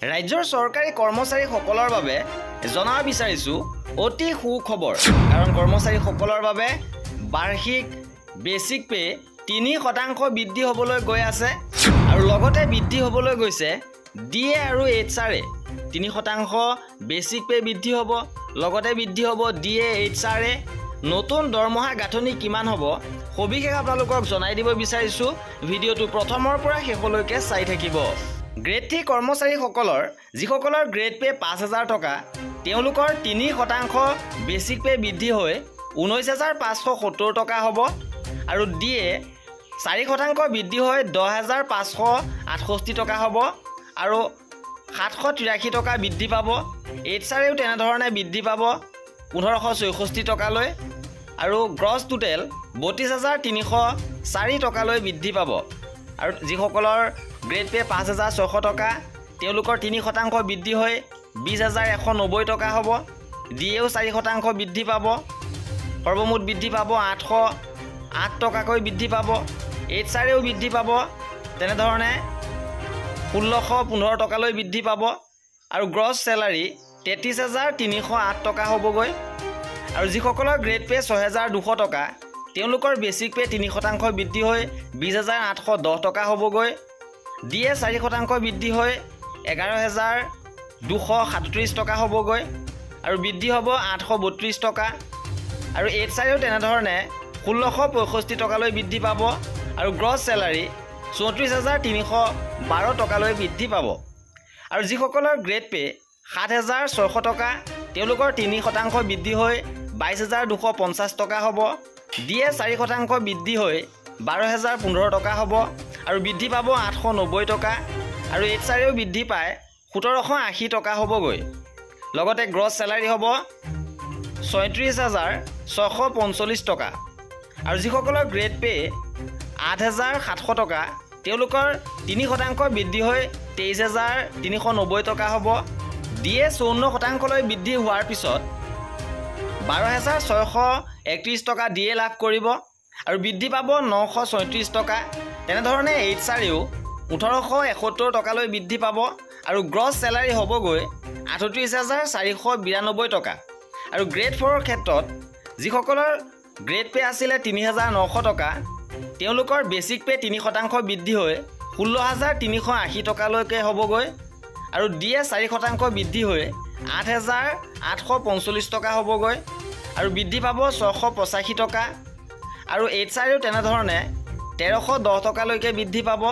ৰাজ্যৰ চৰকাৰী কৰ্মচাৰীসকলৰ বাবে জনাব বিচাৰিছো অতি সুখবৰ কাৰণ কৰ্মচাৰীসকলৰ বাবে বাৰ্ষিক বেচিক পে 3% বৃদ্ধি হ'বলৈ গৈ আছে আৰু লগতে বৃদ্ধি হ'বলৈ গৈছে ডিএ আৰু এইচআৰএ 3% বেচিক পে বৃদ্ধি হ'ব লগতে বৃদ্ধি হ'ব ডিএ এইচআৰএ নতুন দৰমহা গাঁথনি কিমান হ'ব সবিশেষ আপোনালোকক জনাই দিব বিচাৰিছো ভিডিঅটো প্ৰথমৰ পৰা শেষলৈকে চাই থাকিব গ্ৰেড 3 কৰ্মচাৰীসকলৰ যিসকলৰ গ্ৰেড পে 5000 টকা তেওঁলোকৰ 3% বেচিক পে বৃদ্ধি হৈ 19570 টকা হ'ব আৰু ডিএ 4% বৃদ্ধি হৈ 10568 টকা হ'ব আৰু 783 টকা বৃদ্ধি পাব এইচআৰএও তেনেধৰণে বৃদ্ধি পাব 1564 টকালৈ আৰু গ্ৰছ টোটেল 32304 টকালৈ বৃদ্ধি পাব আৰু যিসকলৰ গ্ৰেড পে 5600 টকা তেওঁলোকৰ 3% বৃদ্ধি হৈ 20190 টকা হ'ব ডিএও 4% বৃদ্ধি পাব সৰ্বমুঠ বৃদ্ধি পাব 808 টকাকৈ বৃদ্ধি পাব এইচআৰএও বৃদ্ধি পাব তেনেধৰণে 1615 টকালৈ বৃদ্ধি পাব আৰু গ্ৰছ স্যালাৰি 33308 টকা হ'বগৈ আৰু যিসকলৰ গ্ৰেড পে 6200 টকা তেওঁলোকৰ বেচিক পে 3% বৃদ্ধি হৈ 20810 টকা হ'বগৈ ডিএ 4% বৃদ্ধি হৈ 11237 টকা হ'বগৈ আৰু বৃদ্ধি হ'ব 832 টকা আৰু এইচআৰএও তেনেধৰণে 1665 টকালৈ বৃদ্ধি পাব আৰু গ্ৰছ স্যালাৰি 34312 টকালৈ বৃদ্ধি পাব আৰু যিসকলৰ গ্ৰেড পে 7600 টকা তেওঁলোকৰ 3% বৃদ্ধি হৈ 22250 টকা হ'ব ডিএ 4% বৃদ্ধি হৈ 12015 টকা হ'ব আৰু বৃদ্ধি পাব 890 টকা আৰু এইচআৰএও বৃদ্ধি পায় 1780 টকা হ'বগৈ লগতে গ্ৰছ স্যালাৰি হ'ব 36645 টকা আৰু যিসকলৰ গ্ৰেড পে 8700 টকা তেওঁলোকৰ 3% বৃদ্ধি হৈ 23390 টকা হ'ব ডিএ 54% লৈ বৃদ্ধি হোৱাৰ পিছত 12631 টকা ডিএ লাভ কৰিব আৰু বৃদ্ধি পাব 936 টকা তেনেধৰণে এইচআৰএও 1871 টকালৈ বৃদ্ধি পাব আৰু গ্ৰছ স্যালাৰি হ'বগৈ 38492 টকা আৰু গ্ৰেড 4ৰ ক্ষেত্ৰত যিসকলৰ গ্ৰেড পে আছিলে 3900 টকা তেওঁলোকৰ বেচিক পে 3% বৃদ্ধি হৈ 16380 টকালৈকে হ'বগৈ আৰু ডিএ 4% বৃদ্ধি হৈ 8845 টকা হ'বগৈ আৰু বৃদ্ধি পাব 685 টকা আৰু এইচআৰএও তেনেধৰণে 1310 টকালৈকে বৃদ্ধি পাব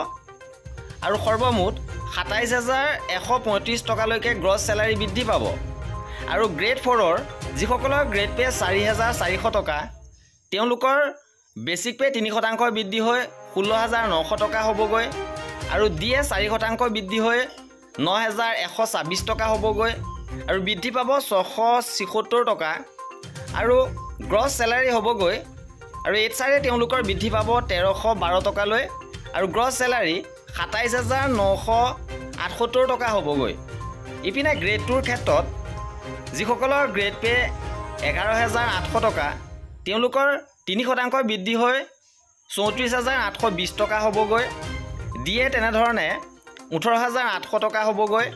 আৰু সৰ্বমুঠ 27135 টকালৈকে গ্ৰছ স্যালাৰি বৃদ্ধি পাব আৰু গ্ৰেড 4ৰ যিসকলৰ গ্ৰেড পে 4400 টকা তেওঁলোকৰ বেচিক পে 3% বৃদ্ধি হৈ 16900 টকা হ'বগৈ আৰু ডিএ 4% বৃদ্ধি হৈ 9126 টকা হ'বগৈ আৰু বৃদ্ধি পাব 676 টকা আৰু গ্ৰছ স্যালাৰি হ'বগৈ আৰু এইচআৰএ তেওঁলোকৰ বৃদ্ধি পাব 1312 টকালৈ আৰু গ্ৰছ স্যালাৰি 27978 টকা হ'বগৈ ইপিনে গ্ৰেড 2ৰ ক্ষেত্ৰত যিসকলৰ গ্ৰেড পে 11800 টকা তেওঁলোকৰ 3% বৃদ্ধি হৈ 34820 টকা হ'বগৈ ডিএ তেনেধৰণে 18800 টকা হ'বগৈ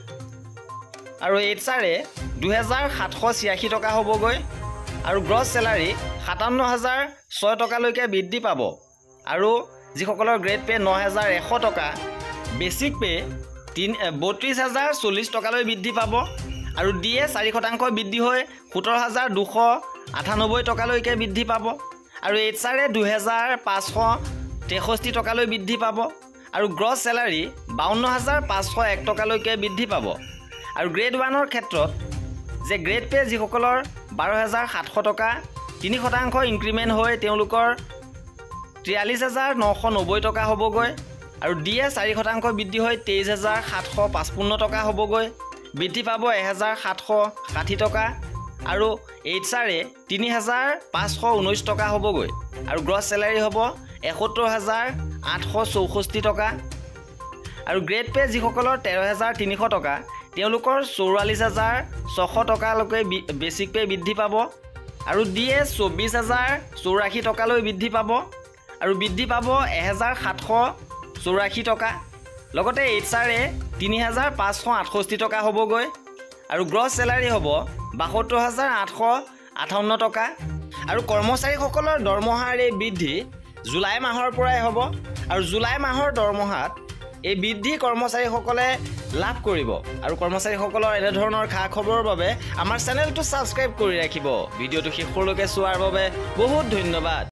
আৰু এইচআৰএ 2786 টকা হ'বগৈ আৰু গ্ৰছ স্যালাৰি 57006 টকালৈকে বৃদ্ধি পাব আৰু যিসকলৰ গ্ৰেড পে 9100 টকা বেচিক পে 32040 টকালৈ বৃদ্ধি পাব আৰু ডিএ 4% বৃদ্ধি হৈ 17298 টকালৈকে বৃদ্ধি পাব আৰু এইচআৰএ 2563 টকালৈ বৃদ্ধি পাব আৰু গ্ৰছ স্যালাৰি 52501 টকালৈকে বৃদ্ধি পাব আৰু গ্ৰেড 1ৰ ক্ষেত্ৰত যে গ্ৰেড পে যিসকলৰ 12700 টকা 3% ইনক্ৰিমেণ্ট হৈ তেওঁলোকৰ 43990 টকা হ'বগৈ আৰু ডিএ 4% বৃদ্ধি হৈ 23755 টকা হ'বগৈ বৃদ্ধি পাব 1760 টকা আৰু এইচআৰএ 3519 টকা হ'বগৈ আৰু গ্ৰছ স্যালাৰি হ'ব 71864 টকা আৰু গ্ৰেড পে যিসকলৰ 13300 টকা তেওঁলোকৰ 44600 টকালৈকে বেচিক পে বৃদ্ধি পাব আৰু ডিএ 24084 টকালৈ বৃদ্ধি পাব আৰু বৃদ্ধি পাব 1784 টকা লগতে HR ৩৫৬৮ টকা হ'বগৈ আৰু গ্ৰছ চেলাৰী হ'ব ৭২,৮৫৮ টকা আৰু কৰ্মচাৰীসকলৰ দৰমহাৰ এই বৃদ্ধি জুলাই মাহৰ পৰাই হ'ব আৰু জুলাই মাহৰ দৰমহাত এই বৃদ্ধি কৰ্মচাৰীসকলে লাভ কৰিব আৰু কৰ্মচাৰীসকলৰ এনে ধৰণৰ খা খবৰৰ বাবে আমাৰ চেনেলটো ছাবস্ক্ৰাইব কৰি ৰাখিব। ভিডিঅ'টো শেষলৈকে চোৱাৰ বাবে বহুত ধন্যবাদ।